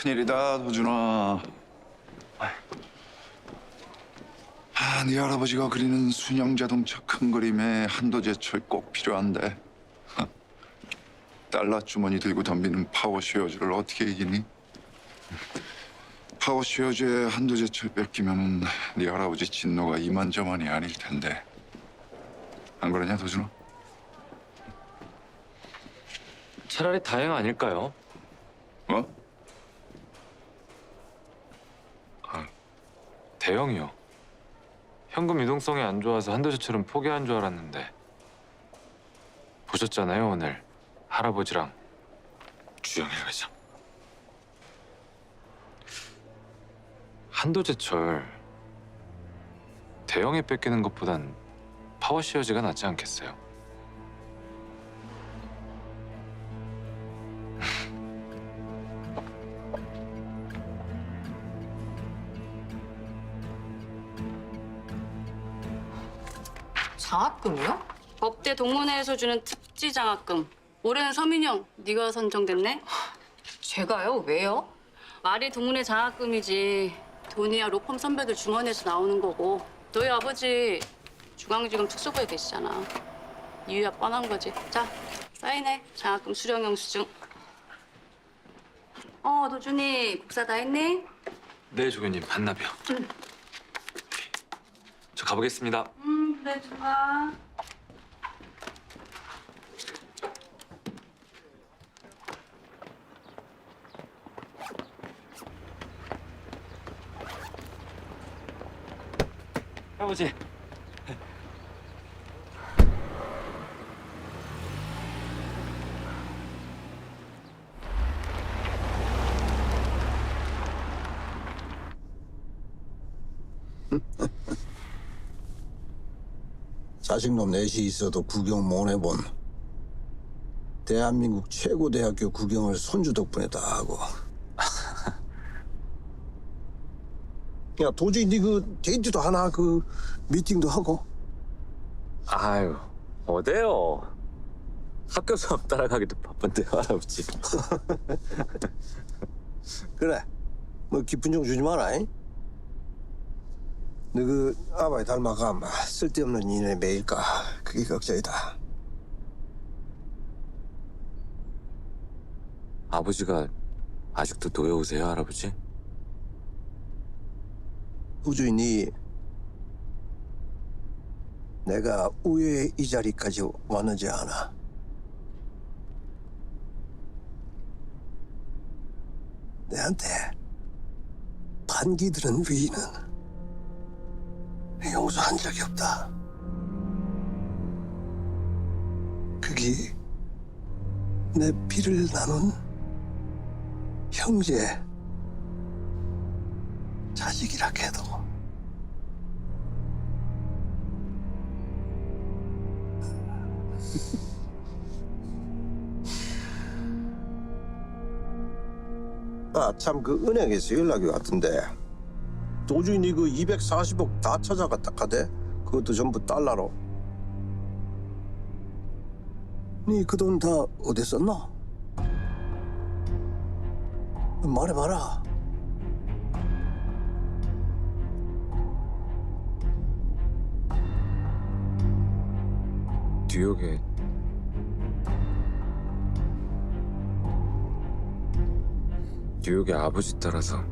큰일이다, 도준아. 네 할아버지가 그리는 순영 자동차 큰 그림에 한도제철 꼭 필요한데 달러 주머니 들고 덤비는 파워쉐어즈를 어떻게 이기니? 파워쉐어즈에 한도제철 뺏기면은 네 할아버지 진노가 이만저만이 아닐 텐데. 안 그러냐, 도준아? 차라리 다행 아닐까요? 어? 대형이요. 현금 유동성이 안 좋아서 한도제철은 포기한 줄 알았는데 보셨잖아요, 오늘 할아버지랑 주영일 회장. 한도제철 대형이 뺏기는 것보단 파워시어즈가 낫지 않겠어요? 장학금이요? 법대 동문회에서 주는 특지 장학금. 올해는 서민이 형, 네가 선정됐네? 제가요? 왜요? 말이 동문회 장학금이지. 돈이야 로펌 선배들 중원에서 나오는 거고. 너희 아버지 중앙지검 특수부에 계시잖아. 이유야 뻔한 거지. 자, 사인해. 장학금 수령 영수증. 도준이 국사 다 했니? 네, 조교님 반납이요. 저 가보겠습니다. 그래, 좋아. 할아버지. 자식놈 넷이 있어도 구경 못 해본 대한민국 최고 대학교 구경을 손주 덕분에 다 하고. 야, 도저히 네 그 데이트도 하나, 그 미팅도 하고. 아유, 어때요? 학교 수업 따라가기도 바쁜데요, 할아버지. 그래, 뭐 기쁜 좀 주지 마라. 잉? 너 그 아바이 닮아가 마 쓸데없는 일에 매일까, 그게 걱정이다. 아버지가 아직도 노여우세요, 할아버지? 우주인이 내가 우유의 이 자리까지 왔는지 아나? 내한테 반기들은 위는 용서한 적이 없다. 그게 내 피를 나눈 형제, 자식이라 해도 참 그 은행에서 연락이 왔던데 도주인이 그 240억 다 찾아갔다 카대. 그것도 전부 달러로. 니 그 돈 다 어디 썼나? 말해봐라. 뉴욕에 아버지 따라서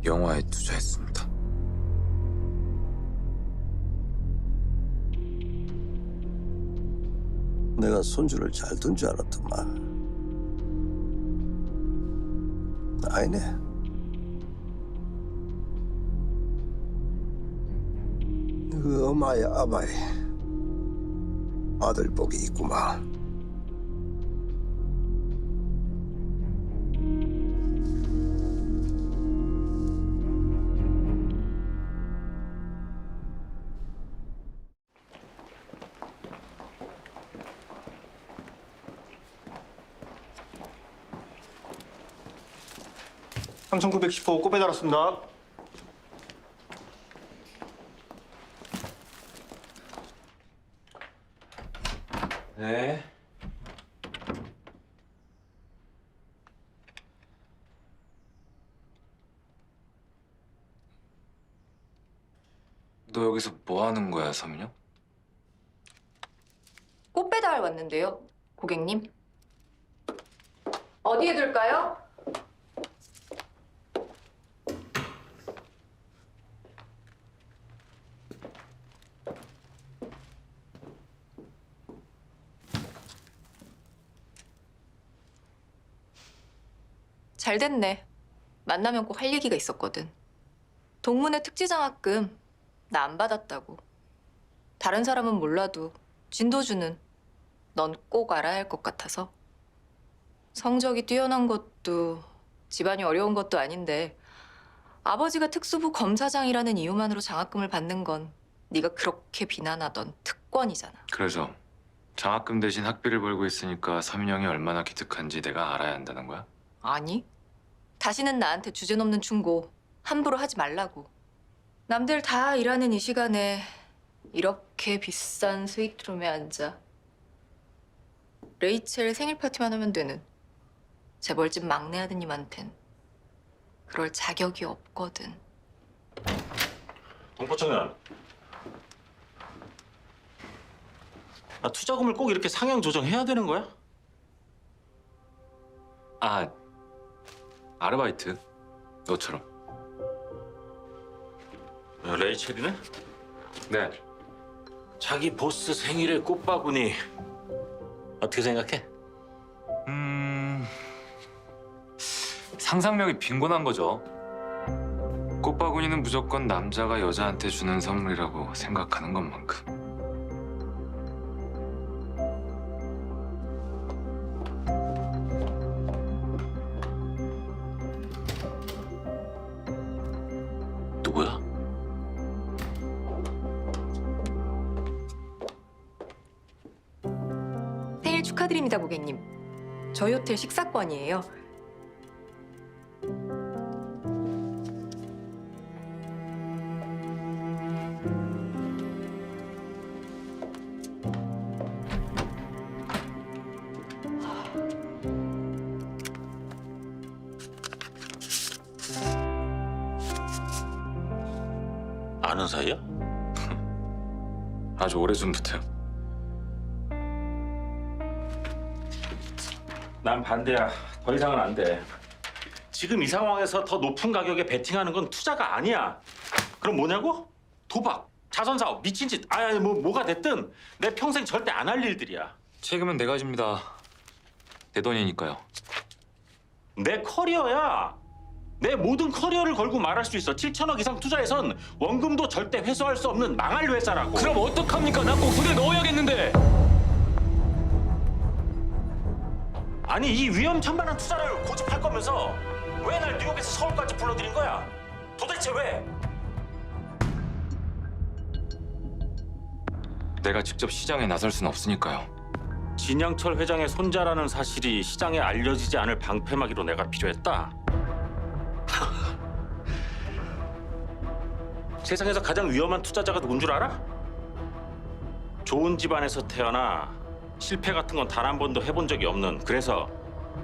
영화에 투자했습니다. 내가 손주를 잘 둔 줄 알았더만. 아니네. 그 엄마의 아바이 아들 복이 있구만. (3910호) 꼬배 달았습니다. 네. 너 여기서 뭐 하는 거야, 서민영? 꽃 배달 왔는데요, 고객님. 어디에 둘까요? 잘 됐네. 만나면 꼭 할 얘기가 있었거든. 동문회 특지장학금 나 안 받았다고. 다른 사람은 몰라도 진도주는 넌 꼭 알아야 할 것 같아서. 성적이 뛰어난 것도 집안이 어려운 것도 아닌데 아버지가 특수부 검사장이라는 이유만으로 장학금을 받는 건 네가 그렇게 비난하던 특권이잖아. 그래서 장학금 대신 학비를 벌고 있으니까 서민영이 얼마나 기특한지 내가 알아야 한다는 거야? 아니, 다시는 나한테 주제넘는 충고 함부로 하지 말라고. 남들 다 일하는 이 시간에 이렇게 비싼 스위트룸에 앉아 레이첼 생일 파티만 하면 되는 재벌집 막내 아드님한텐 그럴 자격이 없거든. 동포청년. 투자금을 꼭 이렇게 상향 조정해야 되는 거야? 아, 아르바이트. 너처럼. 레이첼이네? 네. 자기 보스 생일에 꽃바구니 어떻게 생각해? 상상력이 빈곤한 거죠. 꽃바구니는 무조건 남자가 여자한테 주는 선물이라고 생각하는 것만큼. 누구야? 생일 축하드립니다, 고객님. 저희 호텔 식사권이에요. 아는 사이야? 아주 오래전부터요. 난 반대야. 더 이상은 안 돼. 지금 이 상황에서 더 높은 가격에 베팅하는 건 투자가 아니야. 그럼 뭐냐고? 도박, 자선 사업, 미친 짓. 뭐가 됐든 내 평생 절대 안 할 일들이야. 책임은 내가 집니다. 내 돈이니까요. 내 커리어야. 내 모든 커리어를 걸고 말할 수 있어. 7천억 이상 투자해선 원금도 절대 회수할 수 없는 망할 회사라고. 그럼 어떡합니까? 난 꼭 손에 넣어야겠는데. 아니 이 위험천만한 투자를 고집할 거면서 왜 날 뉴욕에서 서울까지 불러들인 거야? 도대체 왜? 내가 직접 시장에 나설 수는 없으니까요. 진양철 회장의 손자라는 사실이 시장에 알려지지 않을 방패막이로 내가 필요했다. 세상에서 가장 위험한 투자자가 누군 줄 알아? 좋은 집안에서 태어나 실패 같은 건 단 한 번도 해본 적이 없는, 그래서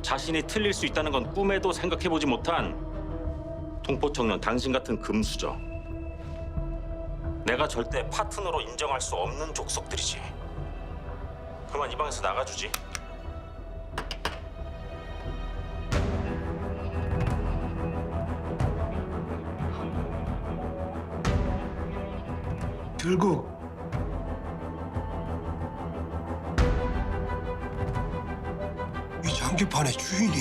자신이 틀릴 수 있다는 건 꿈에도 생각해보지 못한 동포청년 당신 같은 금수저. 내가 절대 파트너로 인정할 수 없는 족속들이지. 그만 이 방에서 나가주지. 결국 이 장기판의 주인이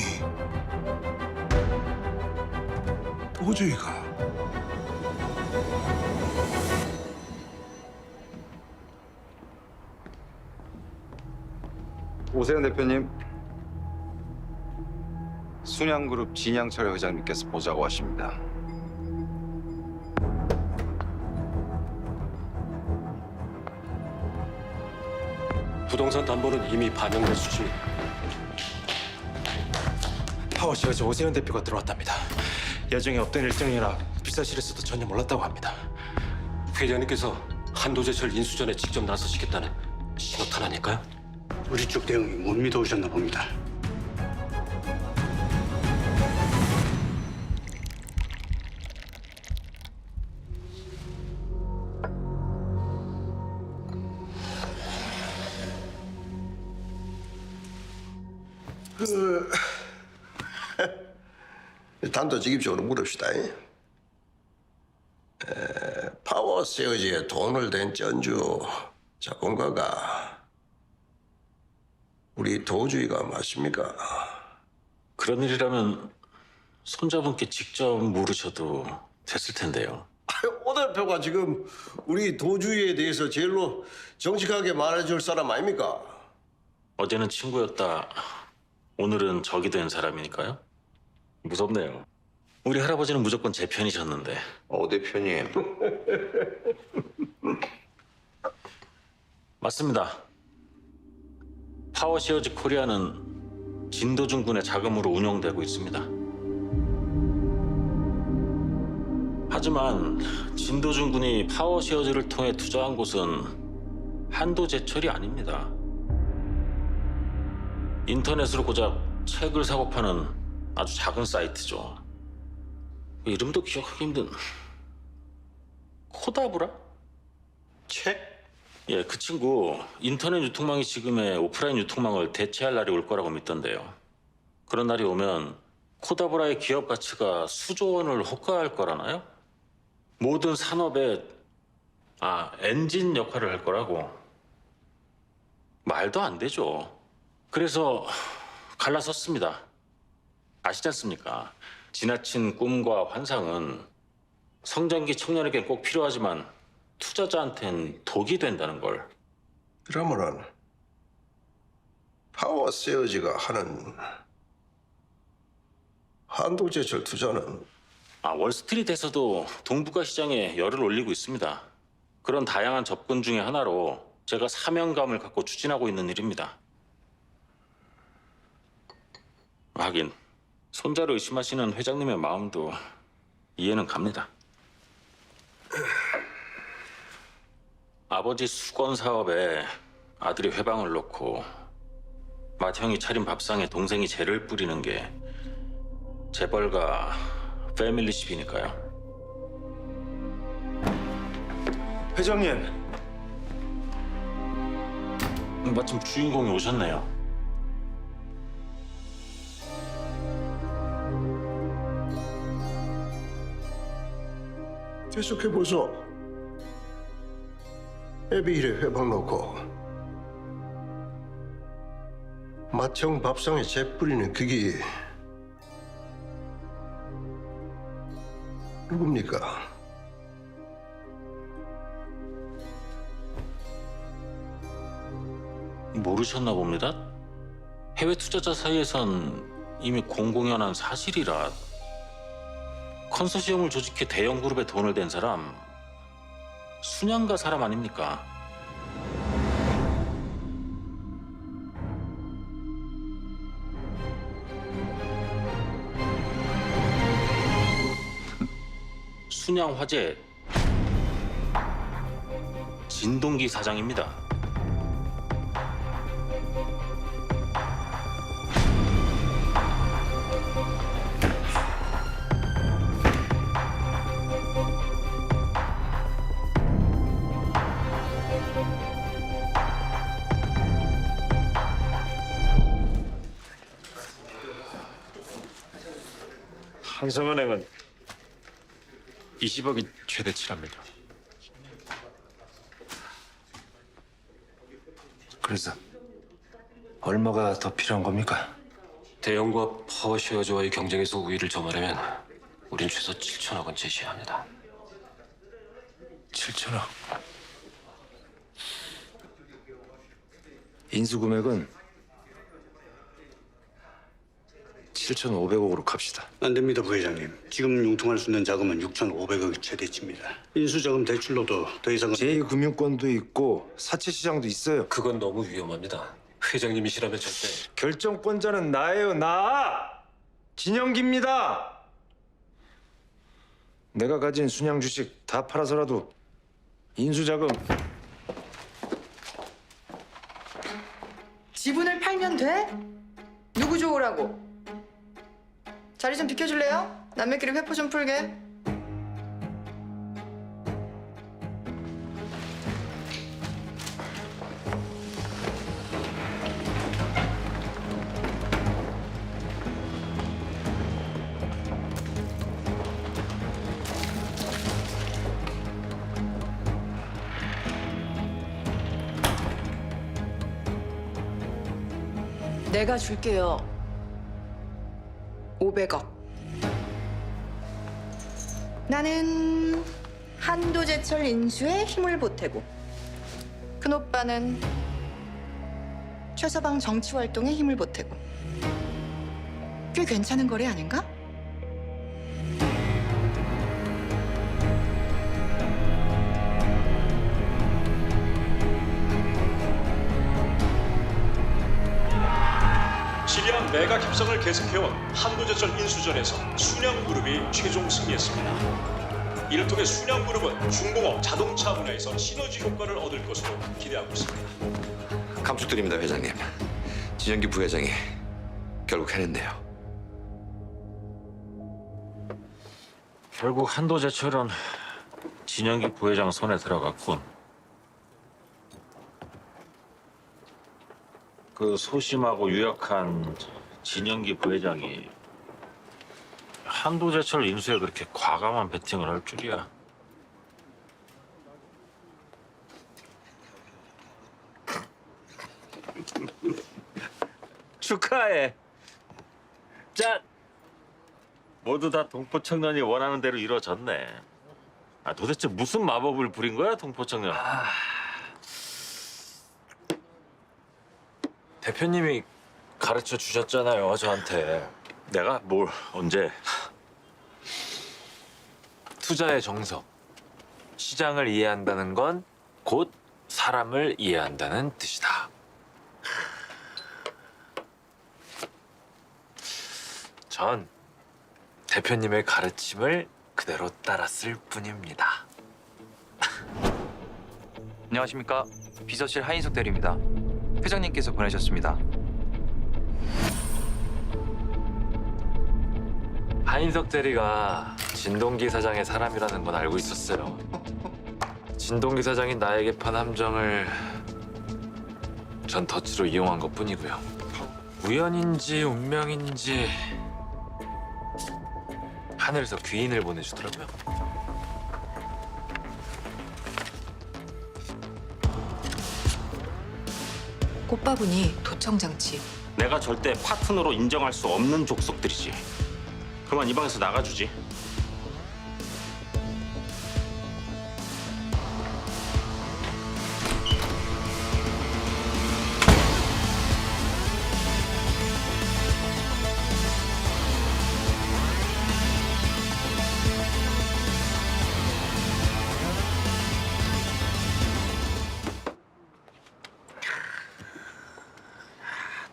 도저히가 오세훈 대표님, 순양그룹 진양철 회장님께서 보자고 하십니다. 부동산 담보는 이미 반영된 수준입니다. 파워시어즈 오세훈 대표가 들어왔답니다. 예정에 없던 일정이라 비서실에서도 전혀 몰랐다고 합니다. 회장님께서 한도제철 인수 전에 직접 나서시겠다는 신호탄 아닐까요? 우리 쪽 대응이 못 믿어오셨나 봅니다. 단도직입적으로 물읍시다. 파워 세어지에 돈을 댄 전주 자본가가 우리 도주희가 맞습니까? 그런 일이라면 손자분께 직접 물으셔도 됐을 텐데요. 오 대표가 지금 우리 도주희에 대해서 제일로 정직하게 말해줄 사람 아닙니까? 어제는 친구였다. 오늘은 적이 된 사람이니까요. 무섭네요. 우리 할아버지는 무조건 제 편이셨는데. 오 대표님. 맞습니다. 파워시어즈 코리아는 진도준 군의 자금으로 운영되고 있습니다. 하지만 진도준 군이 파워시어즈를 통해 투자한 곳은 한도제철이 아닙니다. 인터넷으로 고작 책을 사고 파는 아주 작은 사이트죠. 이름도 기억하기 힘든 코다브라? 책? 예, 그 친구 인터넷 유통망이 지금의 오프라인 유통망을 대체할 날이 올 거라고 믿던데요. 그런 날이 오면 코다브라의 기업 가치가 수조 원을 호가할 거라나요? 모든 산업에 엔진 역할을 할 거라고. 말도 안 되죠. 그래서 갈라섰습니다. 아시지 않습니까? 지나친 꿈과 환상은 성장기 청년에겐 꼭 필요하지만 투자자한텐 독이 된다는 걸. 그러면은 파워 세어지가 하는 한도제철 투자는 월스트리트에서도 동북아 시장에 열을 올리고 있습니다. 그런 다양한 접근 중에 하나로 제가 사명감을 갖고 추진하고 있는 일입니다. 하긴 손자를 의심하시는 회장님의 마음도 이해는 갑니다. 아버지 수건 사업에 아들이 회방을 놓고 맏형이 차린 밥상에 동생이 재를 뿌리는 게 재벌가 패밀리십이니까요. 회장님, 마침 주인공이 오셨네요. 계속해보소. 애비일에 회방 놓고 맏형 밥상에 재 뿌리는 그게 누굽니까? 모르셨나 봅니다. 해외 투자자 사이에선 이미 공공연한 사실이라. 컨소시엄을 조직해 대형 그룹에 돈을 댄 사람 순양가 사람 아닙니까? 순양화재 진동기 사장입니다. 한성은행은 20억이 최대치랍니다. 그래서 얼마가 더 필요한 겁니까? 대형과 파워쉐어즈와의 경쟁에서 우위를 점하려면 우린 최소 7천억 원 제시해야 합니다. 7천억. 인수 금액은 7,500억으로 갑시다. 안 됩니다, 부회장님. 지금 융통할 수 있는 자금은 6,500억이 최대치입니다. 인수자금 대출로도 더 이상은 제2금융권도 있고 사채 시장도 있어요. 그건 너무 위험합니다. 회장님이시라면 절대. 결정권자는 나예요, 나. 진영기입니다. 내가 가진 순양 주식 다 팔아서라도 인수자금 지분을 팔면 돼? 누구 좋으라고? 자리 좀 비켜줄래요? 남매끼리 회포 좀 풀게. 내가 줄게요. 500억. 나는 한도제철 인수에 힘을 보태고 큰 오빠는 최서방 정치 활동에 힘을 보태고 꽤 괜찮은 거래 아닌가? 지리한 매각 협상을 계속해온 한도제철 인수전에서 순양그룹이 최종 승리했습니다. 이를 통해 순양그룹은 중공업 자동차 분야에서 시너지 효과를 얻을 것으로 기대하고 있습니다. 감축드립니다, 회장님. 진영기 부회장이 결국 해냈네요. 결국 한도제철은 진영기 부회장 손에 들어갔군. 그 소심하고 유약한 진영기 부회장이 한도제철 인수에 그렇게 과감한 베팅을 할 줄이야. 축하해. 짠. 모두 다 동포청년이 원하는 대로 이루어졌네. 도대체 무슨 마법을 부린 거야, 동포청년? 대표님이 가르쳐 주셨잖아요, 저한테. 내가 뭘 언제? 투자의 정석. 시장을 이해한다는 건 곧 사람을 이해한다는 뜻이다. 전 대표님의 가르침을 그대로 따랐을 뿐입니다. 안녕하십니까. 비서실 하인석 대리입니다. 회장님께서 보내셨습니다. 하인석 대리가 진동기 사장의 사람이라는 건 알고 있었어요. 진동기 사장이 나에게 판 함정을 전 덫으로 이용한 것뿐이고요. 우연인지 운명인지 하늘에서 귀인을 보내주더라고요. 꽃바구니 도청장치. 내가 절대 파트너로 인정할 수 없는 족속들이지. 그만 이 방에서 나가주지.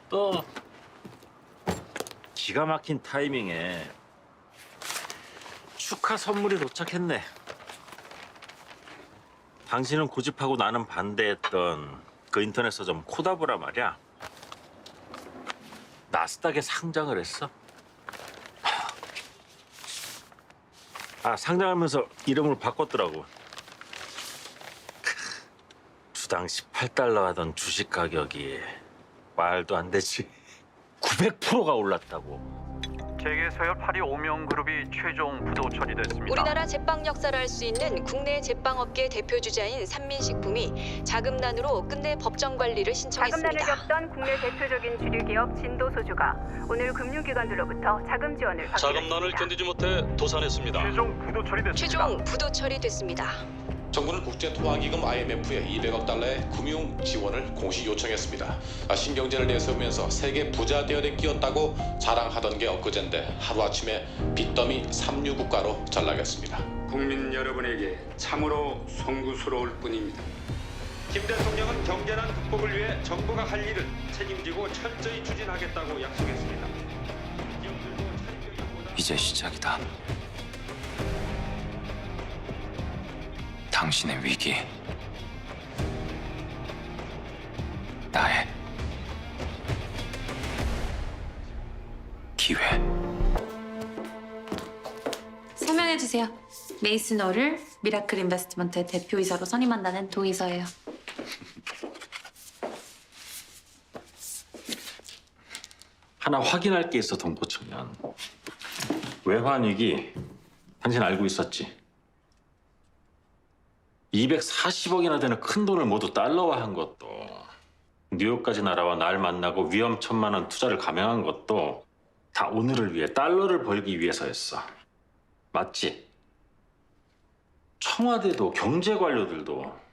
또 기가 막힌 타이밍에 축하 선물이 도착했네. 당신은 고집하고 나는 반대했던 그 인터넷 서점 코다브라 말이야. 나스닥에 상장을 했어. 상장하면서 이름을 바꿨더라고. 주당 18달러 하던 주식 가격이 말도 안 되지. 900%가 올랐다고. 세계 서열 8위 오명그룹이 최종 부도 처리됐습니다. 우리나라 제빵 역사를 할 수 있는 국내 제빵업계 대표 주자인 삼민식품이 자금난으로 끝내 법정 관리를 신청했습니다. 자금난을 겪던 국내 대표적인 주류기업 진도소주가 오늘 금융기관들로부터 자금 지원을 받게 자금난을 됐습니다. 견디지 못해 도산했습니다. 최종 부도 처리됐습니다. 최종 부도 처리됐습니다. 정부는 국제통화기금 IMF에 200억 달러의 금융 지원을 공식 요청했습니다. 신경제를 내세우면서 세계 부자 대열에 끼었다고 자랑하던 게 엊그젠데 하루아침에 빚더미 3류 국가로 전락했습니다. 국민 여러분에게 참으로 송구스러울 뿐입니다. 김 대통령은 경제난 극복을 위해 정부가 할 일을 책임지고 철저히 추진하겠다고 약속했습니다. 이제 시작이다. 당신의 위기, 나의 기회. 서명해 주세요. 메이슨어를 미라클 인베스트먼트의 대표이사로 선임한다는 동의서예요. 하나 확인할 게 있어, 동포청년. 외환위기 당신 알고 있었지? 240억이나 되는 큰 돈을 모두 달러화한 것도 뉴욕까지 날아와 날 만나고 위험천만한 투자를 감행한 것도 다 오늘을 위해 달러를 벌기 위해서였어. 맞지? 청와대도 경제 관료들도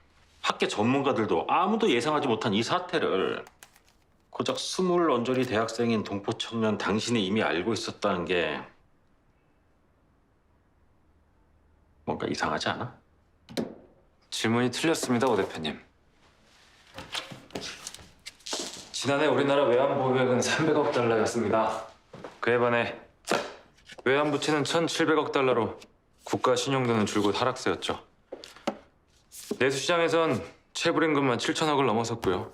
학계 전문가들도 아무도 예상하지 못한 이 사태를 고작 20 언저리 대학생인 동포 청년 당신이 이미 알고 있었다는 게 뭔가 이상하지 않아? 질문이 틀렸습니다, 오 대표님. 지난해 우리나라 외환보유액은 300억 달러였습니다. 그에 반해 외환부채는 1,700억 달러로 국가 신용도는 줄곧 하락세였죠. 내수시장에선 체불임금만 7천억을 넘어섰고요.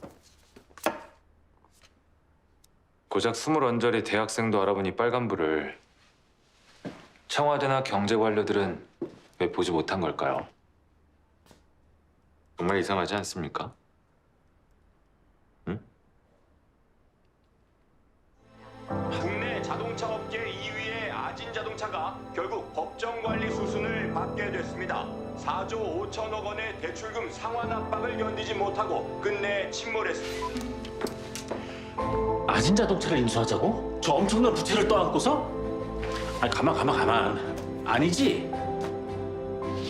고작 20 언저리 대학생도 알아보니 빨간불을 청와대나 경제관료들은 왜 보지 못한 걸까요? 정말 이상하지 않습니까? 국내 자동차 업계 2위의 아진자동차가 결국 법정관리 수순을 받게 됐습니다. 4조 5천억 원의 대출금 상환 압박을 견디지 못하고 끝내 침몰했습니다. 아진자동차를 인수하자고? 저 엄청난 부채를 떠안고서? 아니 가만. 아니지.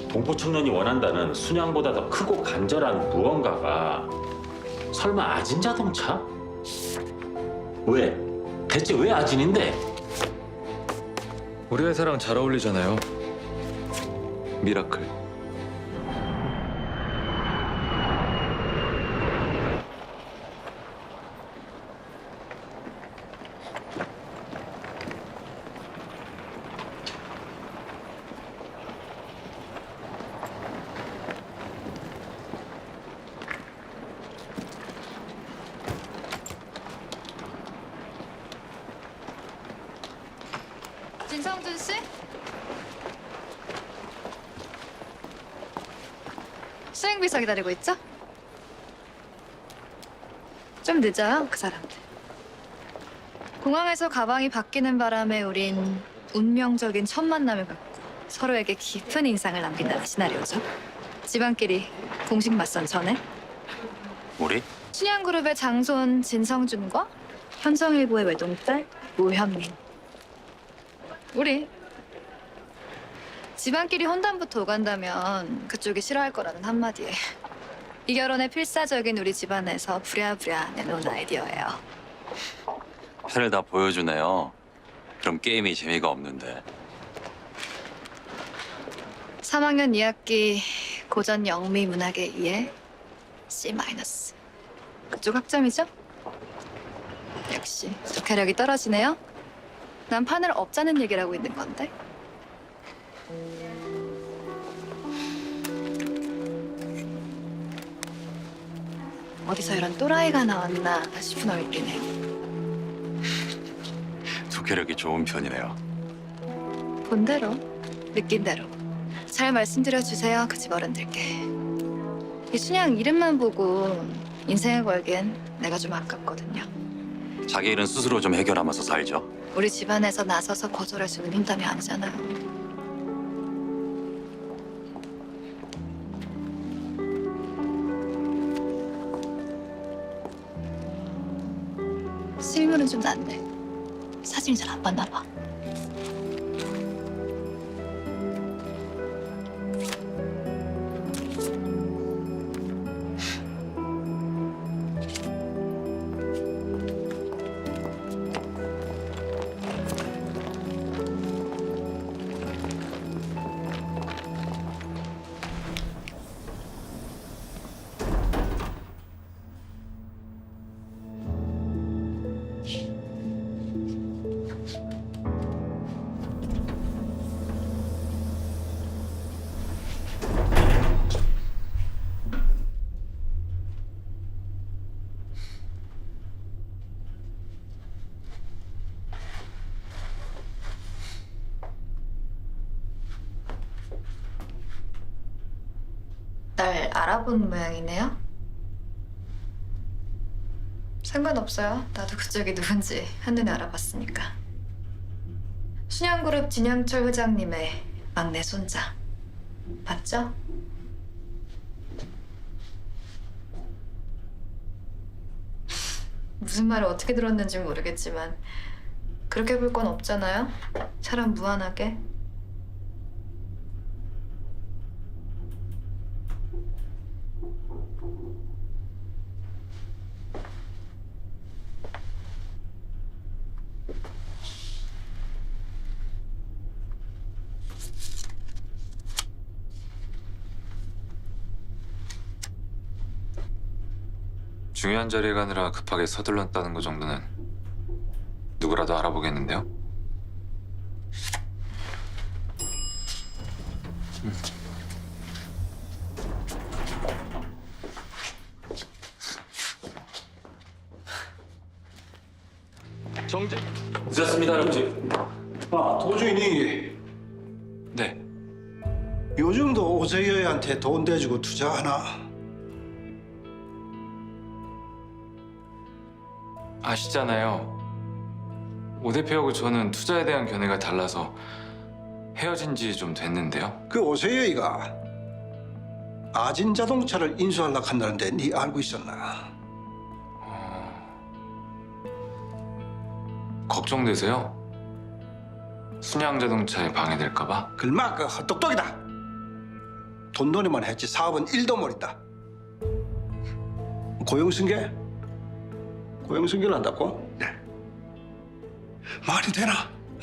동포 청년이 원한다는 순양보다 더 크고 간절한 무언가가 설마 아진자동차? 왜? 대체 왜 아진인데? 우리 회사랑 잘 어울리잖아요. 미라클. 진성준 씨? 수행비서 기다리고 있죠? 좀 늦어요, 그 사람들. 공항에서 가방이 바뀌는 바람에 우린 운명적인 첫 만남을 갖고 서로에게 깊은 인상을 남긴다는 시나리오죠. 집안끼리 공식 맞선 전에 우리? 신양그룹의 장손 진성준과 현성일보의 외동딸 우현민. 우리 집안끼리 혼담부터 오간다면 그쪽이 싫어할 거라는 한마디에 이 결혼에 필사적인 우리 집안에서 부랴부랴 내놓은 아이디어예요. 패를 다 보여주네요. 그럼 게임이 재미가 없는데. 3학년 2학기 고전 영미 문학에 2에 C-. 그쪽 학점이죠? 역시 독해력이 떨어지네요. 난 판을 업자는 얘기를 하고 있는 건데. 어디서 이런 또라이가 나왔나 싶은 얼굴이네요. 독해력이 좋은 편이네요. 본대로, 느낀 대로. 잘 말씀드려 주세요, 그 집 어른들께. 이 순양 이름만 보고 인생을 걸기엔 내가 좀 아깝거든요. 자기 일은 스스로 좀 해결하면서 살죠. 우리 집안에서 나서서 거절해주는 힘담이 아니잖아요. 실물은 좀 낫네. 사진이 잘 안 봤나 봐. 날 알아본 모양이네요. 상관없어요. 나도 그쪽이 누군지 한눈에 알아봤으니까. 순양그룹 진양철 회장님의 막내 손자. 맞죠? 무슨 말을 어떻게 들었는지 모르겠지만 그렇게 볼 건 없잖아요. 사람 무한하게. 중요한 자리에 가느라 급하게 서둘렀다는 거 정도는 누구라도 알아보겠는데요? 정재. 늦었습니다, 할아버지. 아, 도주인이 네. 요즘도 오세희한테 돈 대주고 투자하나? 아시잖아요. 오 대표하고 저는 투자에 대한 견해가 달라서 헤어진 지 좀 됐는데요. 그 오세희가 아진 자동차를 인수하려고 한다는데 네 알고 있었나? 걱정되세요? 순양자동차에 방해될까봐? 글마 그 헛똑똑이다. 돈놀이만 했지 사업은 1도 모른다. 고용승계? 고용승계를 한다고? 네. 말이 되나?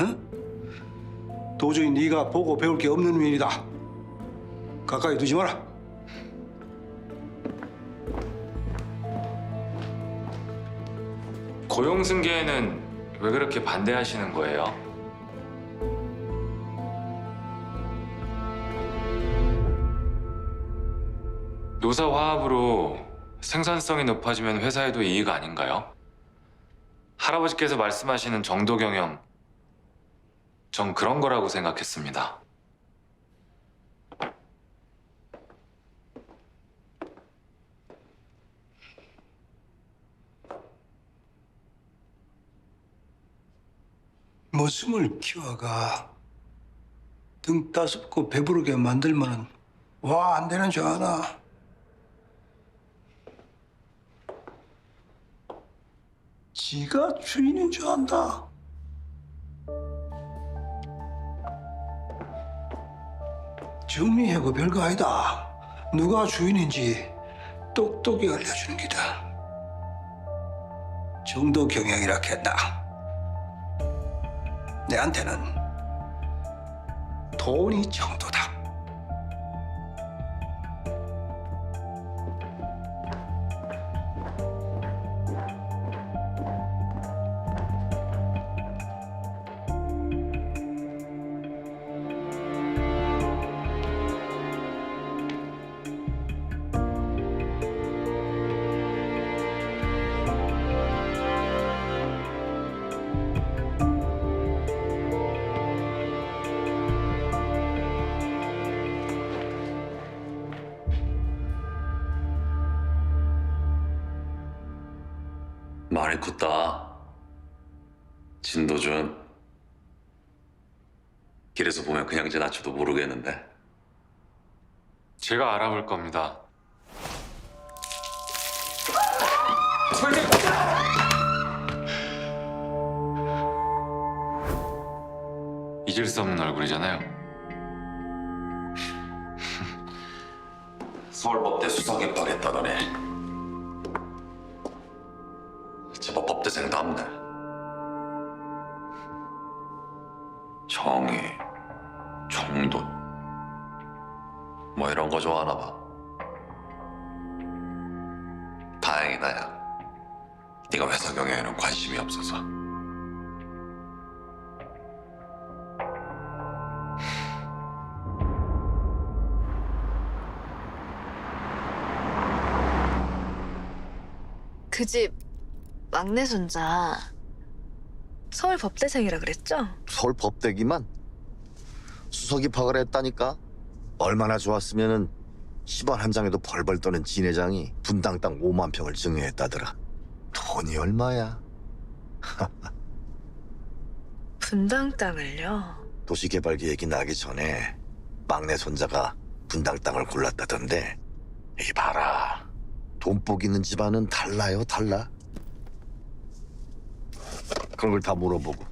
응? 도저히 네가 보고 배울 게 없는 일이다. 가까이 두지 마라. 고용승계에는 왜 그렇게 반대하시는 거예요? 노사 화합으로 생산성이 높아지면 회사에도 이익 아닌가요? 할아버지께서 말씀하시는 정도 경영, 전 그런 거라고 생각했습니다. 머슴을 키워가 등 따숩고 배부르게 만들면은 와 안 되는 줄 아나? 지가 주인인 줄 안다. 정리하고 별거 아니다. 누가 주인인지 똑똑히 알려주는 기다. 정도 경영이라 했다. 내한테는 돈이 정도다. 말이 컸다. 진도준. 길에서 보면 그냥 지나쳐도 모르겠는데. 제가 알아볼 겁니다. 잊을 수 없는 얼굴이잖아요. 서울법대 수석 입학했다더니 제법 법대생도 없네. 정의, 정도 뭐 이런 거 좋아하나 봐. 다행이다 야. 네가 회사 경영에는 관심이 없어서. 그 집 막내 손자 서울 법대생이라 그랬죠? 서울 법대기만 수석 입학을 했다니까. 얼마나 좋았으면은 시발 한 장에도 벌벌 떠는 진회장이 분당 땅 5만 평을 증여했다더라. 돈이 얼마야? 분당 땅을요? 도시개발 계획이 나기 전에 막내 손자가 분당 땅을 골랐다던데. 이 봐라, 돈복 있는 집안은 달라요, 달라. 그런 걸 다 물어보고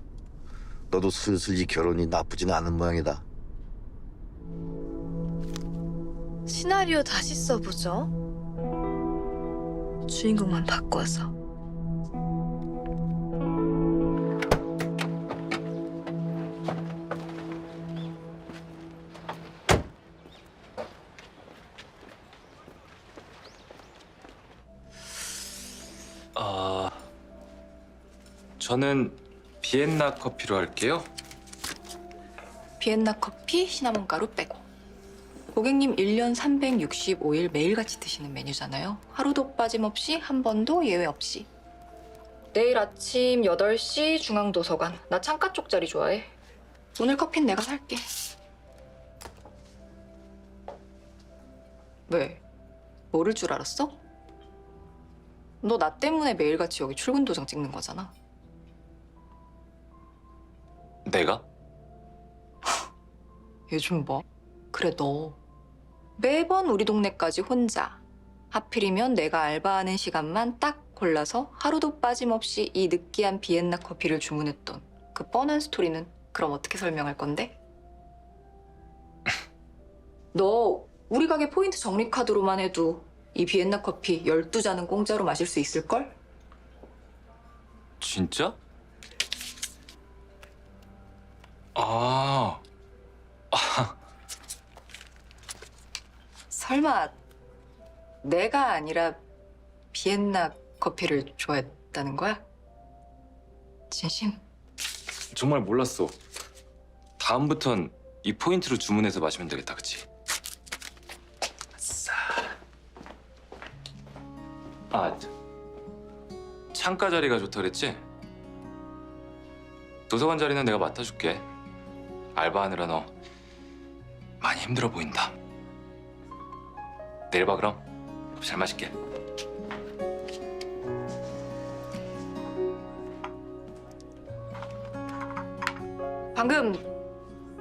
너도 슬슬 이 결혼이 나쁘지는 않은 모양이다. 시나리오 다시 써보죠. 주인공만 바꿔서. 저는 비엔나 커피로 할게요. 비엔나 커피 시나몬 가루 빼고. 고객님 1년 365일 매일같이 드시는 메뉴잖아요. 하루도 빠짐없이 한 번도 예외 없이. 내일 아침 8시 중앙도서관. 나 창가 쪽 자리 좋아해. 오늘 커피는 내가 살게. 왜? 모를 줄 알았어? 너 나 때문에 매일같이 여기 출근 도장 찍는 거잖아. 내가? 요즘 뭐? 그래 너. 매번 우리 동네까지 혼자. 하필이면 내가 알바하는 시간만 딱 골라서 하루도 빠짐없이 이 느끼한 비엔나 커피를 주문했던 그 뻔한 스토리는 그럼 어떻게 설명할 건데? 너 우리 가게 포인트 적립카드로만 해도 이 비엔나 커피 12잔은 공짜로 마실 수 있을걸? 진짜? 설마 내가 아니라 비엔나 커피를 좋아했다는 거야? 진심? 정말 몰랐어. 다음부턴 이 포인트로 주문해서 마시면 되겠다, 그치? 아싸. 창가 자리가 좋다 그랬지? 도서관 자리는 내가 맡아줄게. 알바하느라 너 많이 힘들어 보인다. 내일 봐 그럼. 잘 마실게. 방금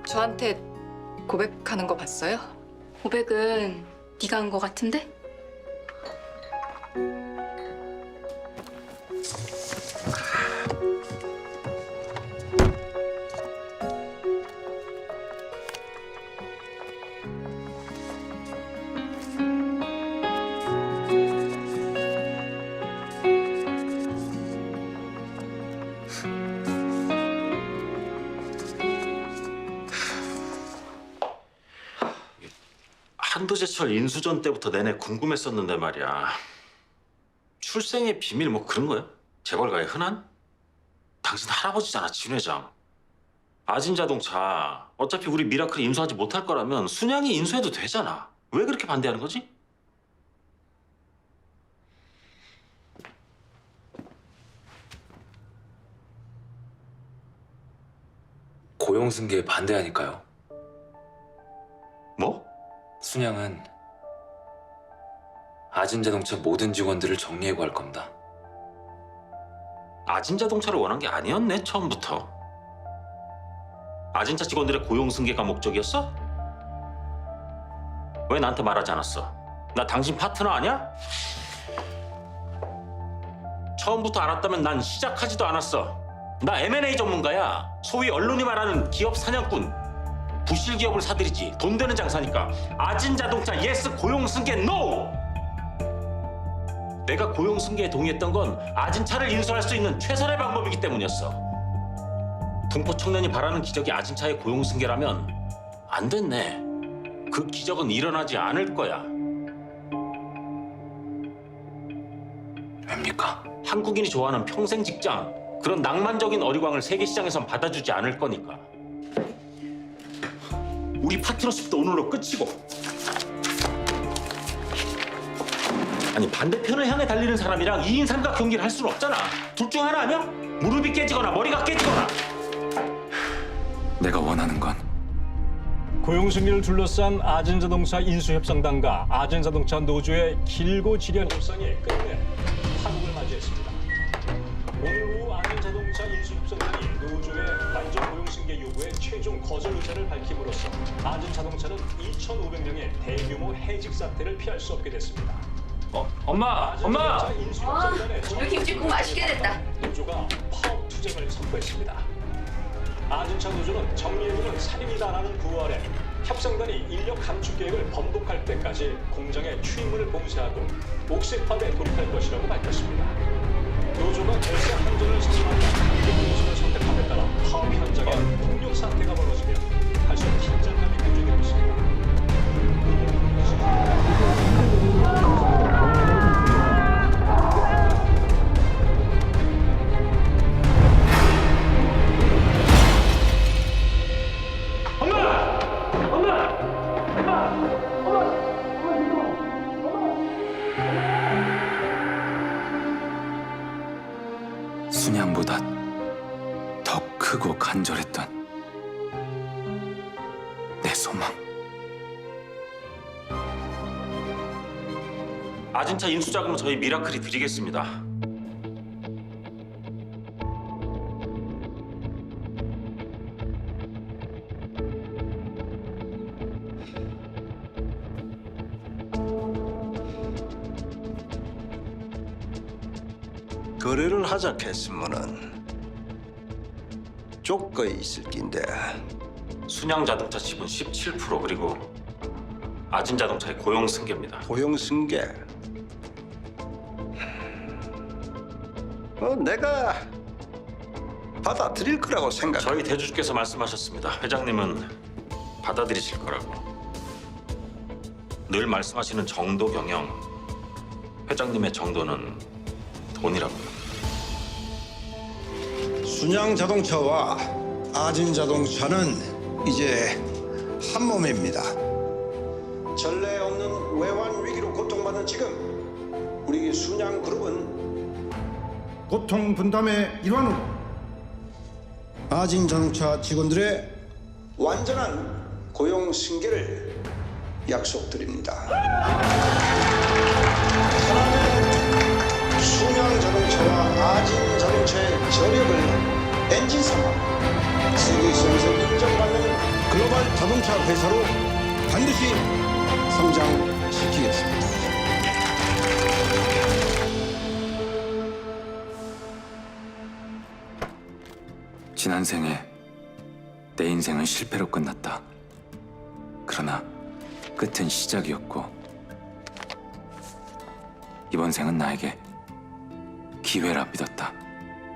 저한테 고백하는 거 봤어요? 고백은 네가 한 거 같은데? 한도제철 인수전 때부터 내내 궁금했었는데 말이야. 출생의 비밀 뭐 그런 거야? 재벌가의 흔한? 당신 할아버지잖아, 진 회장. 아진자동차 어차피 우리 미라클이 인수하지 못할 거라면 순양이 인수해도 되잖아. 왜 그렇게 반대하는 거지? 고용승계에 반대하니까요. 뭐? 순양은 아진자동차 모든 직원들을 정리해고 할 겁니다. 아진자동차를 원한 게 아니었네, 처음부터. 아진차 직원들의 고용 승계가 목적이었어? 왜 나한테 말하지 않았어? 나 당신 파트너 아니야? 처음부터 알았다면 난 시작하지도 않았어. 나 M&A 전문가야. 소위 언론이 말하는 기업 사냥꾼. 부실 기업을 사들이지 돈 되는 장사니까. 아진자동차 예스, 고용 승계 노! 내가 고용 승계에 동의했던 건 아진차를 인수할 수 있는 최선의 방법이기 때문이었어. 동포 청년이 바라는 기적이 아진차의 고용 승계라면 안 됐네. 그 기적은 일어나지 않을 거야. 왜입니까? 한국인이 좋아하는 평생 직장, 그런 낭만적인 어리광을 세계 시장에선 받아주지 않을 거니까. 우리 파트너십도 오늘로 끝이고. 아니, 반대편을 향해 달리는 사람이랑 2인 삼각 경기를 할 수는 없잖아. 둘 중 하나 아니야? 무릎이 깨지거나 머리가 깨지거나. 내가 원하는 건 고용승계를 둘러싼 아진자동차 인수협상단과 아진자동차 노조의 길고 지리한 협상이 끝내 파국을 맞이했습니다. 오늘 오후 아진자동차 인수협상단이 노조의 반전 고용승계 요구에 최종 거절 의사를 밝힘으로써 아진자동차는 2,500명의 대규모 해직 사태를 피할 수 없게 됐습니다. 엄마! 오늘 김치국 맛있게 됐다. 노조가 파업 수정을 선포했습니다. 아진창 노조는 정리해두는 살인이다라는 구호 아래 협상단이 인력 감축 계획을 번복할 때까지 공장의 추임문을 봉쇄하고 옥색 파업에 돌입할 것이라고 밝혔습니다. 노조가 결사 항전을 선언한다 이게 노선을 선택함에 따라 파업 현장에 폭력 사태가 벌어지며 다시 긴장감이 고조되고 있습니다. 순양보다 더 크고 간절했던 내 소망. 아진차 인수 자금은 저희 미라클이 드리겠습니다. 거래를 하자 했으면은 조건이 있을 낀데 순양 자동차 지분 17% 그리고 아진 자동차의 고용 승계입니다. 고용 승계. 내가 받아들일 거라고 생각. 저희 대주주께서 말씀하셨습니다. 회장님은 받아들이실 거라고. 늘 말씀하시는 정도 경영. 회장님의 정도는 돈이라고요. 순양 자동차와 아진 자동차는 이제 한 몸입니다. 전례 없는 외환 위기로 고통받는 지금 우리 순양 그룹은 고통 분담의 일환으로 아진 자동차 직원들의 완전한 고용 승계를 약속드립니다. 하나는 순양 자동차와 아진 자동차의 저력을 엔진 삼아 세계에서 인정받는 글로벌 자동차 회사로 반드시 성장시키겠습니다. 지난 생에 내 인생은 실패로 끝났다. 그러나 끝은 시작이었고 이번 생은 나에게 기회라 믿었다.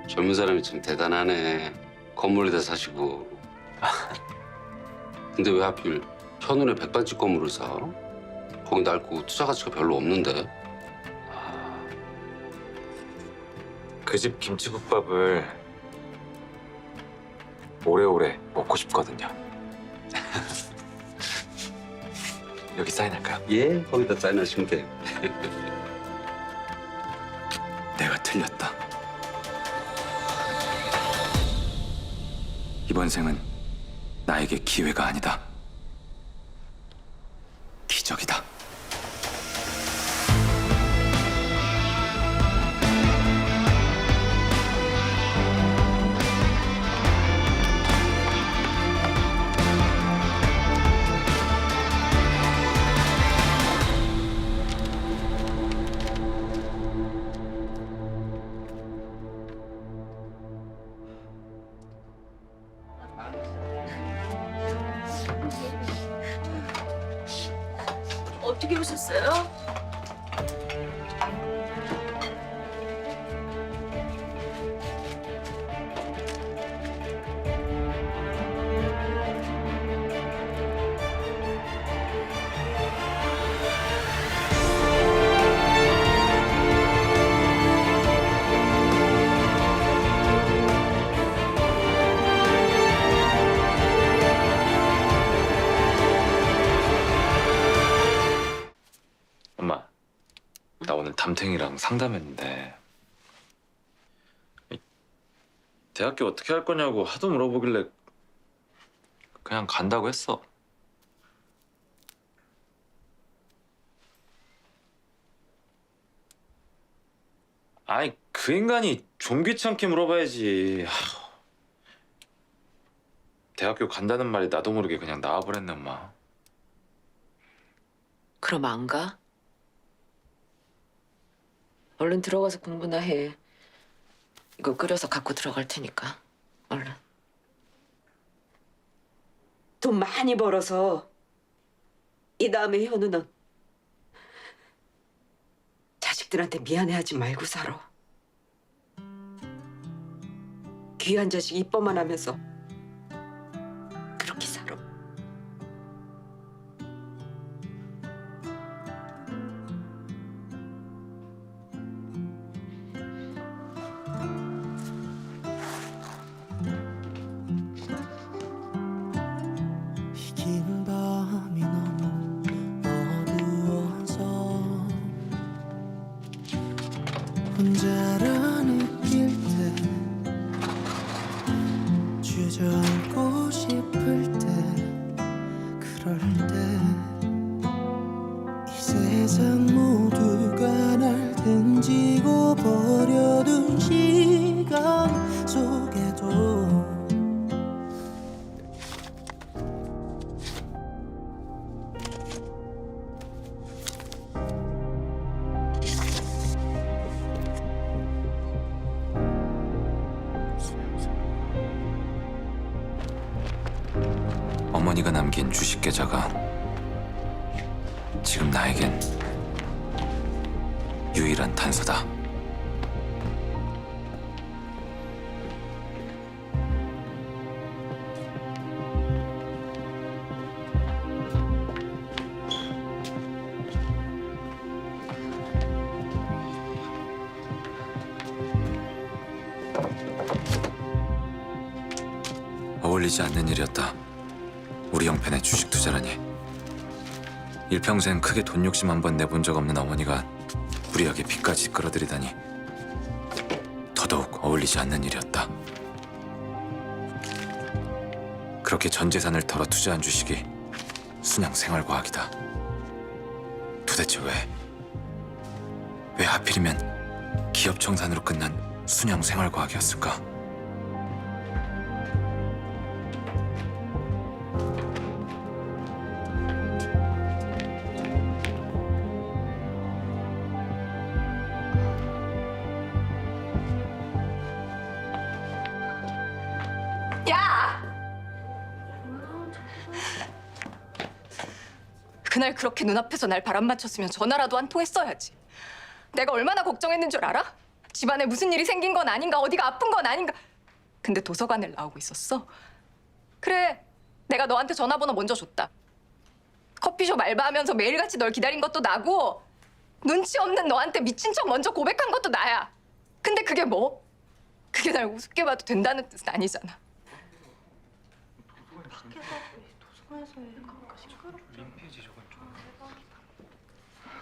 젊은 사람이 참 대단하네. 건물에다 사시고. 근데 왜 하필 현운의 백반집 건물을 사? 거기 낡고 투자 가치가 별로 없는데. 그 집 김치국밥을 오래오래 먹고 싶거든요. 여기 사인할까요? 예, 거기다 사인하시면 돼요. 내가 틀렸다. 이번 생은 나에게 기회가 아니다. 기적이다. 어떻게 오셨어요? 엄마, 나 오늘 담탱이랑 상담했는데 대학교 어떻게 할 거냐고 하도 물어보길래 그냥 간다고 했어. 아니, 그 인간이 좀 귀찮게 물어봐야지. 대학교 간다는 말이 나도 모르게 그냥 나와버렸네, 엄마. 그럼 안 가? 얼른 들어가서 공부나 해. 이거 끓여서 갖고 들어갈 테니까 얼른. 돈 많이 벌어서 이 다음에 현우는 자식들한테 미안해하지 말고 살아. 귀한 자식 이뻐만 하면서 그렇게 살아. 긴 밤이 너무 어두워서 혼자라 느낄 때 주저앉고 싶을 때 그럴 때 이 세상 모두가 날 등지고 버려둔 시간 속에도 어머니가 남긴 주식 계좌가 지금 나에겐 유일한 단서다. 어울리지 않는 일이었다. 우리 형편의 주식 투자라니. 일평생 크게 돈 욕심 한 번 내본 적 없는 어머니가 무리하게 빚까지 끌어들이다니 더더욱 어울리지 않는 일이었다. 그렇게 전 재산을 털어 투자한 주식이 순양 생활과학이다. 도대체 왜 하필이면 기업 청산으로 끝난 순양 생활과학이었을까? 야! 그날 그렇게 눈앞에서 날 바람 맞췄으면 전화라도 한 통 했어야지. 내가 얼마나 걱정했는 줄 알아? 집안에 무슨 일이 생긴 건 아닌가, 어디가 아픈 건 아닌가. 근데 도서관을 나오고 있었어. 그래, 내가 너한테 전화번호 먼저 줬다. 커피숍 알바하면서 매일같이 널 기다린 것도 나고 눈치 없는 너한테 미친 척 먼저 고백한 것도 나야. 근데 그게 뭐? 그게 날 우습게 봐도 된다는 뜻은 아니잖아. 도서관에서 가까이 시끄럽게. 림페이지 저건 좀.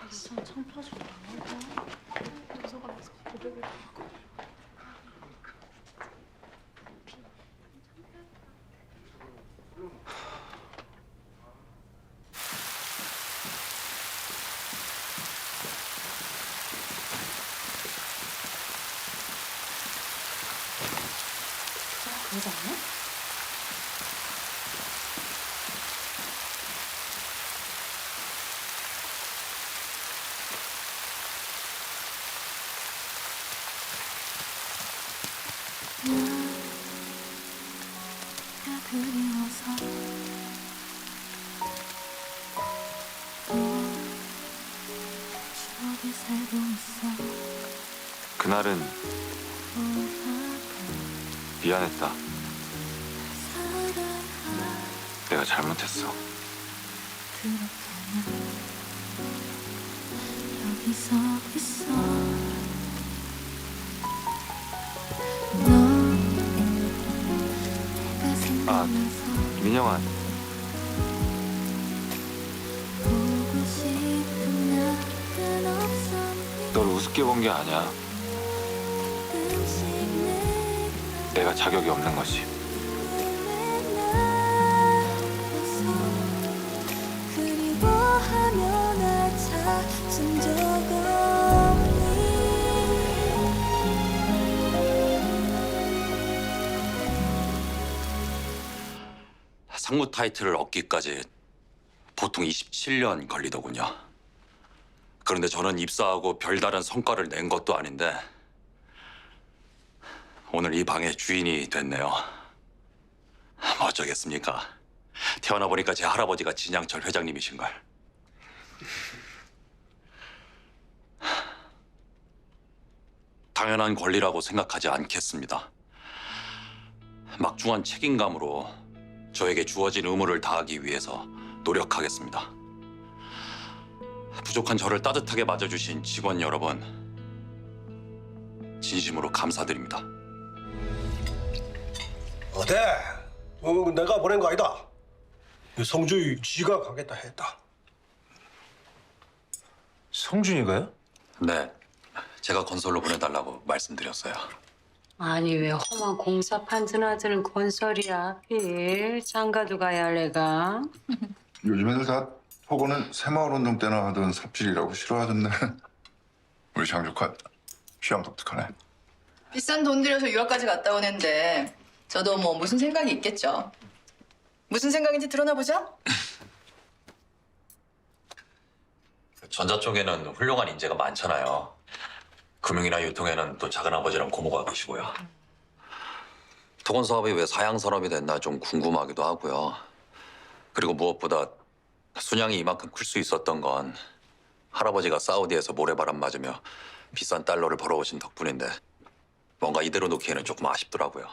이상 창피하지 말라고. 도서관에서 고백을 하고. 그러지 않냐? 그리워서 추억에 살고 있어. 그날은 미안했다. 내가 잘못했어. 여기서 있어. 아, 민영아. 널 우습게 본 게 아니야. 내가 자격이 없는 거지. 그리워하며 날 찾은 적 없니? 상무 타이틀을 얻기까지 보통 27년 걸리더군요. 그런데 저는 입사하고 별다른 성과를 낸 것도 아닌데 오늘 이 방의 주인이 됐네요. 뭐 어쩌겠습니까? 태어나 보니까 제 할아버지가 진양철 회장님이신걸. 당연한 권리라고 생각하지 않겠습니다. 막중한 책임감으로 저에게 주어진 의무를 다하기 위해서 노력하겠습니다. 부족한 저를 따뜻하게 맞아주신 직원 여러분, 진심으로 감사드립니다. 어때? 내가 보낸 거 아니다. 성주이 지가 가겠다 했다. 성준이가요? 네, 제가 건설로 보내달라고 말씀드렸어요. 아니 왜 험한 공사 판전하드는 건설이야 하필 장가도 가야 할 애가. 요즘 애들 다 포고는 새마을 운동 때나 하던 삽질이라고 싫어하던데. 우리 장조카 취향 독특하네. 비싼 돈 들여서 유학까지 갔다 오는데 저도 뭐 무슨 생각이 있겠죠. 무슨 생각인지 드러나 보자. 전자 쪽에는 훌륭한 인재가 많잖아요. 금융이나 유통에는 또 작은아버지랑 고모가 계시고요. 토건 사업이 왜 사양 산업이 됐나 좀 궁금하기도 하고요. 그리고 무엇보다 순양이 이만큼 클 수 있었던 건 할아버지가 사우디에서 모래바람 맞으며 비싼 달러를 벌어오신 덕분인데 뭔가 이대로 놓기에는 조금 아쉽더라고요.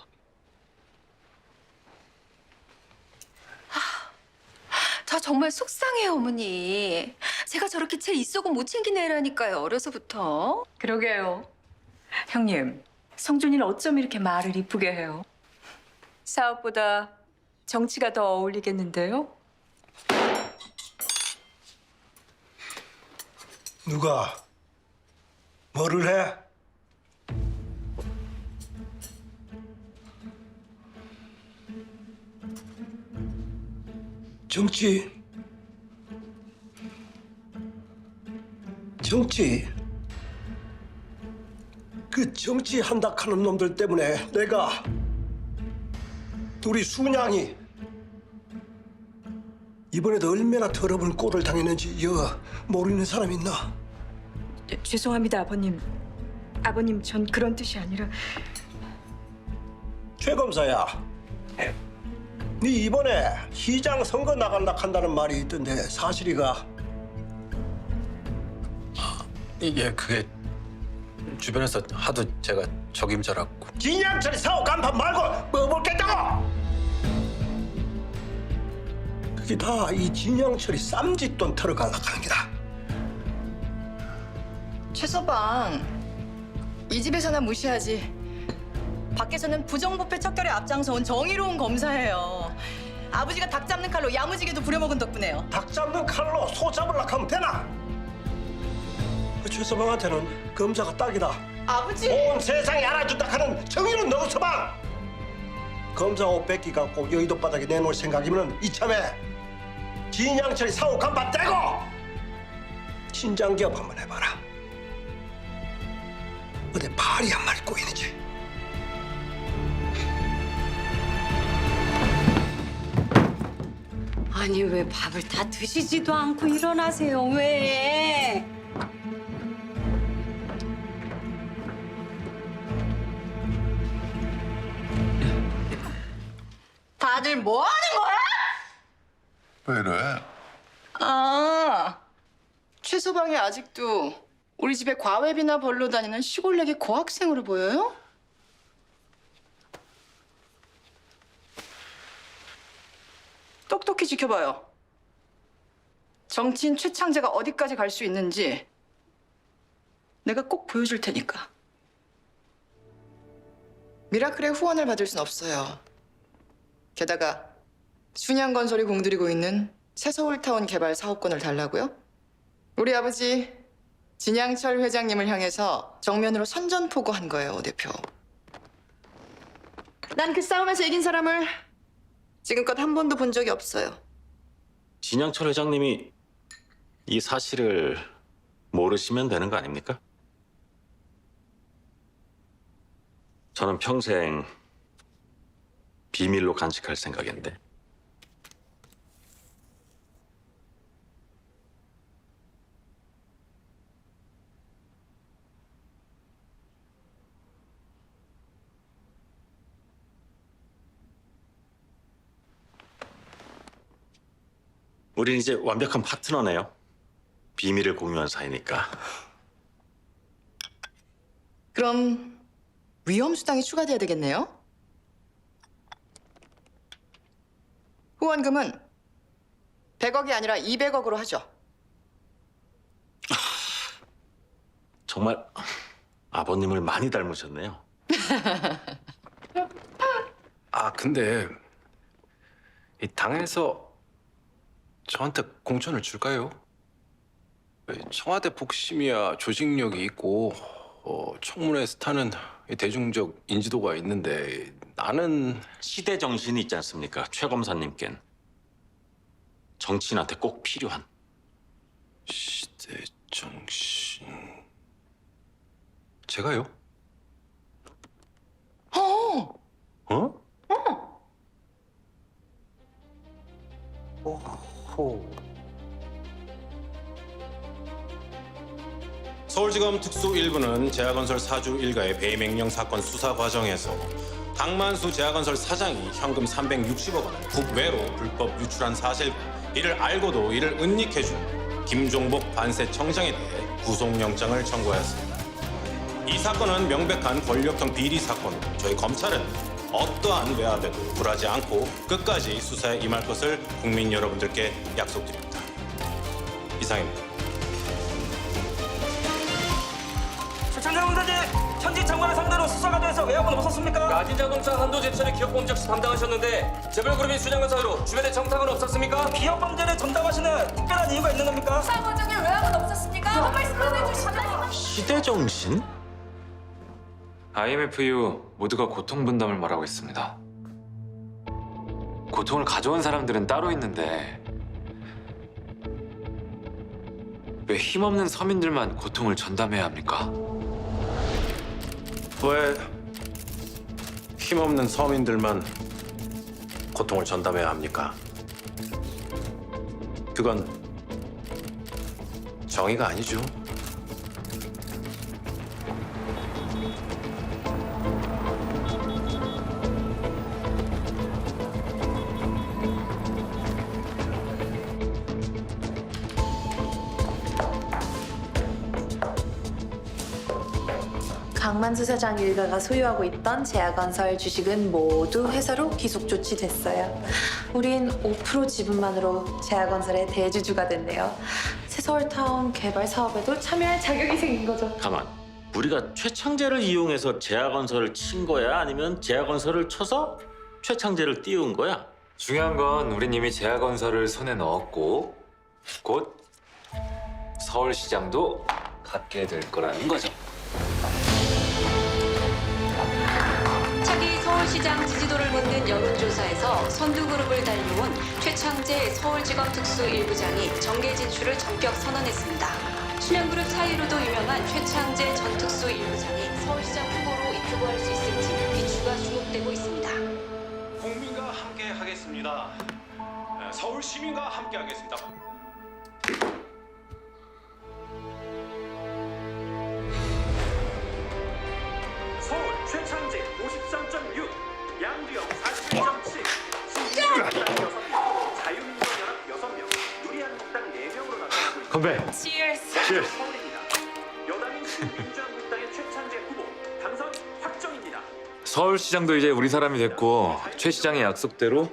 저 정말 속상해요, 어머니. 제가 저렇게 제 입속은 못 챙기는 애라니까요, 어려서부터. 그러게요. 형님, 성준이는 어쩜 이렇게 말을 이쁘게 해요? 사업보다 정치가 더 어울리겠는데요? 누가 뭐를 해? 정치. 그 정치 한다 하는 놈들 때문에 내가 우리 순양이 이번에도 얼마나 더러운 꼴을 당했는지 모르는 사람 있나? 죄송합니다, 아버님. 아버님, 전 그런 뜻이 아니라... 최 검사야. 네 이번에 시장 선거 나간다 한다는 말이 있던데 사실이가? 예, 그게 주변에서 하도 제가 적임자라고. 진양철이 사업 간판 말고 뭐 먹겠다고? 그게 다 이 진양철이 쌈짓돈 털어가려고 하는 게다. 최서방, 이 집에서나 무시하지. 밖에서는 부정부패 척결에 앞장서온 정의로운 검사예요. 아버지가 닭 잡는 칼로 야무지게도 부려먹은 덕분에요. 닭 잡는 칼로 소 잡으려고 하면 되나? 그 최서방한테는 검사가 딱이다. 아버지! 온 세상이 알아준다 하는 정의로운 너 서방! 검사 옷 뺏기 갖고 여의도 바닥에 내놓을 생각이면 이참에 진양철이 사고 간판 떼고 신장기업 한번 해봐라. 어디 발이 한 마리 꼬이는지. 아니 왜 밥을 다 드시지도 않고 일어나세요 왜? 다들 뭐 하는 거야? 왜 이래? 아, 최서방이 아직도 우리 집에 과외비나 벌러 다니는 시골내기 고학생으로 보여요? 똑똑히 지켜봐요. 정치인 최창재가 어디까지 갈 수 있는지 내가 꼭 보여줄 테니까. 미라클의 후원을 받을 순 없어요. 게다가 순양건설이 공들이고 있는 새서울타운 개발 사업권을 달라고요? 우리 아버지 진양철 회장님을 향해서 정면으로 선전포고한 거예요, 오 대표. 난 그 싸움에서 이긴 사람을 지금껏 한 번도 본 적이 없어요. 진양철 회장님이 이 사실을 모르시면 되는 거 아닙니까? 저는 평생 비밀로 간직할 생각인데. 우린 이제 완벽한 파트너네요. 비밀을 공유한 사이니까. 그럼 위험 수당이 추가돼야 되겠네요. 후원금은 100억이 아니라 200억으로 하죠. 정말 아버님을 많이 닮으셨네요. 아, 근데 이 당에서 저한테 공천을 줄까요? 청와대 복심이야 조직력이 있고 청문회 스타는 대중적 인지도가 있는데 나는 시대 정신이 있지 않습니까? 최 검사님께는 정치인한테 꼭 필요한. 시대 정신. 제가요? 어? 오호. 서울지검 특수 1부는 제약건설 사주 일가의 배임행령 사건 수사 과정에서 강만수 제약건설 사장이 현금 360억 원을 국외로 불법 유출한 사실과 이를 알고도 이를 은닉해준 김종복 관세청장에 대해 구속영장을 청구하였습니다. 이 사건은 명백한 권력형 비리 사건으로 저희 검찰은 어떠한 외압에도 굴하지 않고 끝까지 수사에 임할 것을 국민 여러분들께 약속드립니다. 이상입니다. 최창재 검사님, 현직 장관을 상대로 수사가 돼서 외압은 없었습니까? 야진자동차 한도제철의 기업범죄 역시 담당하셨는데 재벌그룹인 순양건 사이로 주변에 정탁은 없었습니까? 기업범죄를 전담하시는 특별한 이유가 있는 겁니까? 수사 과정에 외압은 없었습니까? 한 말씀만 해주시면. 시대 정신? IMF 이후 모두가 고통 분담을 말하고 있습니다. 고통을 가져온 사람들은 따로 있는데 왜 힘없는 서민들만 고통을 전담해야 합니까? 왜 힘없는 서민들만 고통을 전담해야 합니까? 그건 정의가 아니죠. 강만수 사장 일가가 소유하고 있던 제약건설 주식은 모두 회사로 기속 조치됐어요. 우린 5% 지분만으로 제약건설의 대주주가 됐네요. 새서울타운 개발 사업에도 참여할 자격이 생긴 거죠. 가만. 우리가 최창재를 이용해서 제약건설을 친 거야? 아니면 제약건설을 쳐서 최창재를 띄운 거야? 중요한 건 우린 이미 제약건설을 손에 넣었고 곧 서울시장도 갖게 될 거라는 거죠. 차기 서울시장 지지도를 묻는 여론조사에서 선두그룹을 달려온 최창재 서울지검 특수 1부장이 정계 진출을 전격 선언했습니다. 순양그룹 사이로도 유명한 최창재 전 특수 1부장이 서울시장 후보로 입후보할 수 있을지 귀추가 주목되고 있습니다. 국민과 함께 하겠습니다. 서울 시민과 함께 하겠습니다. 서울 최창재 53.6, 양주영 47.7, 신진영 6명, 자유민주연합 6명, 누리한국당 4명으로 나타나고 있습니다. 건배. Cheers. 서울입니다. 여당인 신민주한국당의 최창재 후보 당선 확정입니다. 서울시장도 이제 우리 사람이 됐고 최 시장의 약속대로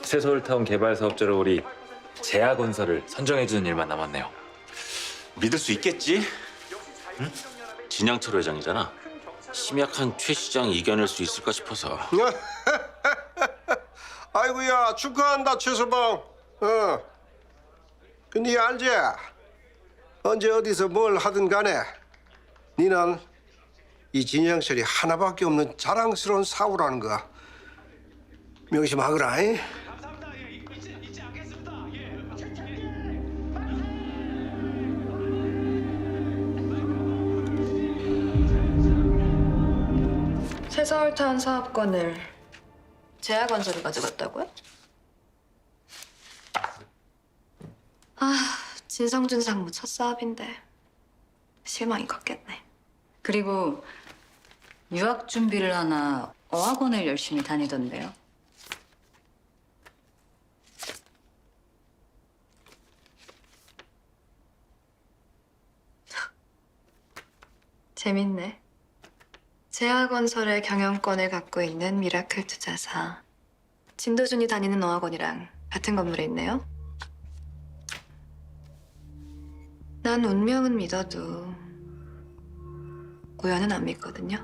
새서울타운 개발 사업자로 우리 제약건설을 선정해주는 일만 남았네요. 믿을 수 있겠지? 응? 진양철 회장이잖아. 심약한 최 시장 이겨낼 수 있을까 싶어서. 아이고야 축하한다 최서방. 근데 알지? 언제 어디서 뭘 하든 간에 니는 이 진양철이 하나밖에 없는 자랑스러운 사우라는 거 명심하거라. 잉? 새서울타운 사업권을 제약건설이 가져갔다고요? 진성준 상무 첫 사업인데 실망이 컸겠네. 그리고 유학 준비를 하나 어학원을 열심히 다니던데요. 재밌네. 제아건설의 경영권을 갖고 있는 미라클 투자사. 진도준이 다니는 어학원이랑 같은 건물에 있네요. 난 운명은 믿어도 우연은 안 믿거든요.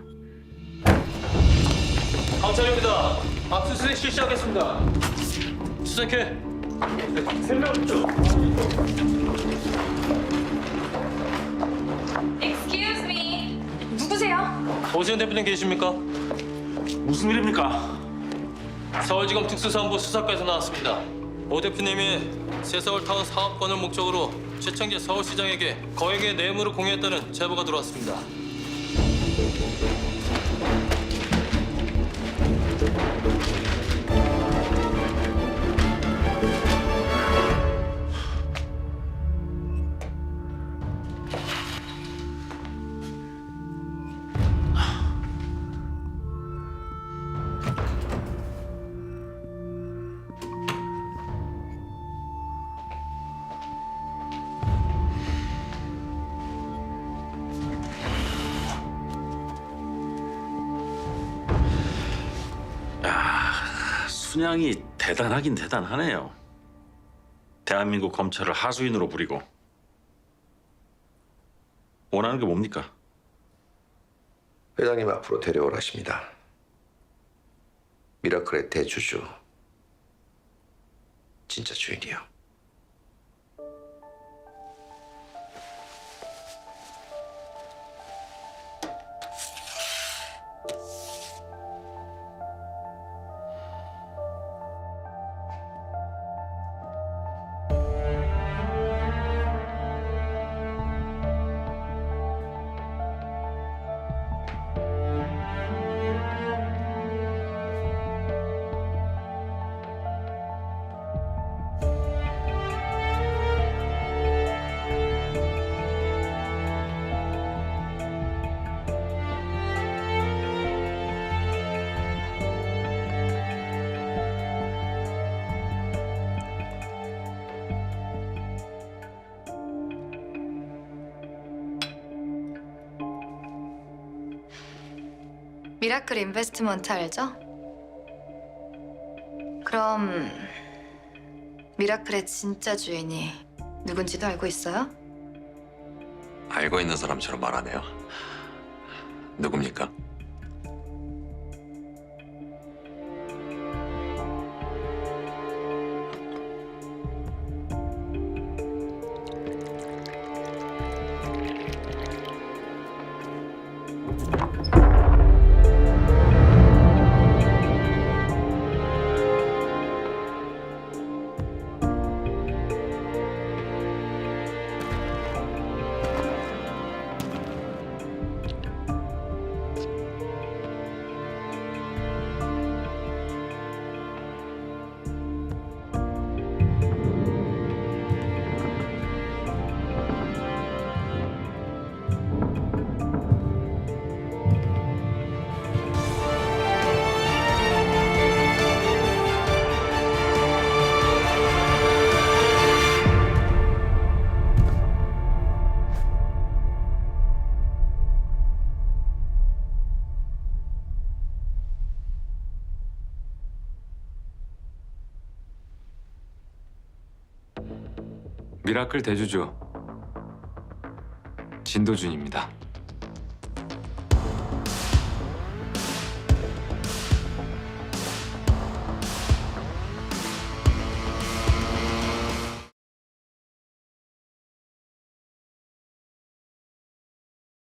감찰입니다. 압수수색 실시하겠습니다. 수색해. 3명 쪽. Excuse me. 누구세요? 오세훈 대표님 계십니까? 무슨 일입니까? 서울지검 특수사본부 수사과에서 나왔습니다. 오 대표님이 새서울타운 사업권을 목적으로 최창재 서울시장에게 거액의 뇌물을 공유했다는 제보가 들어왔습니다. 순양이 대단하긴 대단하네요. 대한민국 검찰을 하수인으로 부리고. 원하는 게 뭡니까? 회장님 앞으로 데려오라십니다. 미라클의 대주주, 진짜 주인이요. 미라클 인베스트먼트 알죠? 그럼 미라클의 진짜 주인이 누군지도 알고 있어요? 알고 있는 사람처럼 말하네요. 누굽니까? 미라클 대주주 진도준입니다.